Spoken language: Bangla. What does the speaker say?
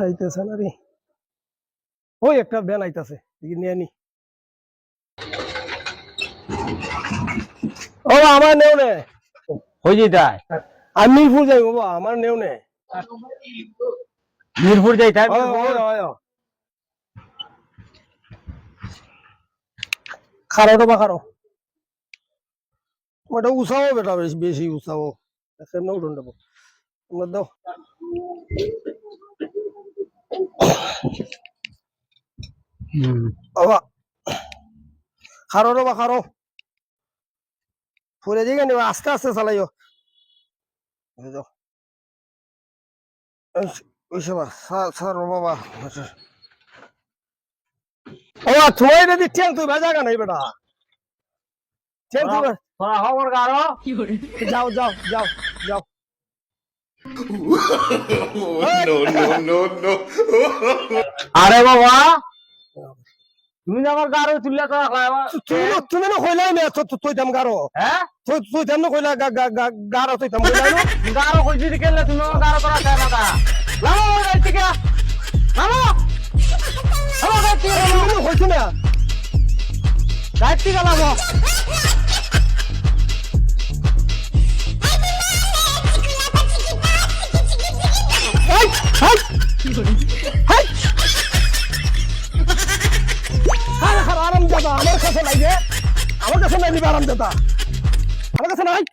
আইতেছে না রে, ওই একটা ভ্যান আইতাছে, নিয়ে নি। ও আমার নেও নে, হয়ে যেতাই আমি মিরপুর যাই বাবা, আমার নেও নে। মিরপুর যাইতাই খারো তো বা খারো, ওটা উসাও বেটা, বেশি বেশি উসাও কেমন উঠুন দেবো তোমরা দাও। বাবা খারো রে বা খারো, ফুলে দিকে নিবা, আস্তে আস্তে চালাইও। স্যার বাবা ও তুই যদি ঠেল তুই ভেজা কেন বেটা, ঠেল তুই তোরা খবর কারো যাও যাও যাও যাও। আরে বাবা তুমি যে আমার গাড়ি তুললে তো তুমি না কইলাই না তুই দাম গারো, হ্যাঁ তুই দাম না কইলা গারো তুই দাম কইলাই না গাড়ো কইছি কেলে তুমি আমার গাড়ি করা চাই না লাও গাড়ি থেকে লাও লাও গাড়ি থেকে তুমি কইছ না গাড়ি থেকে লাও হাই হাই হাই আরাম দাদা আমার কাছে নাই রে, আমার কাছে নাই আরাম দাদা, আমার কাছে নাই।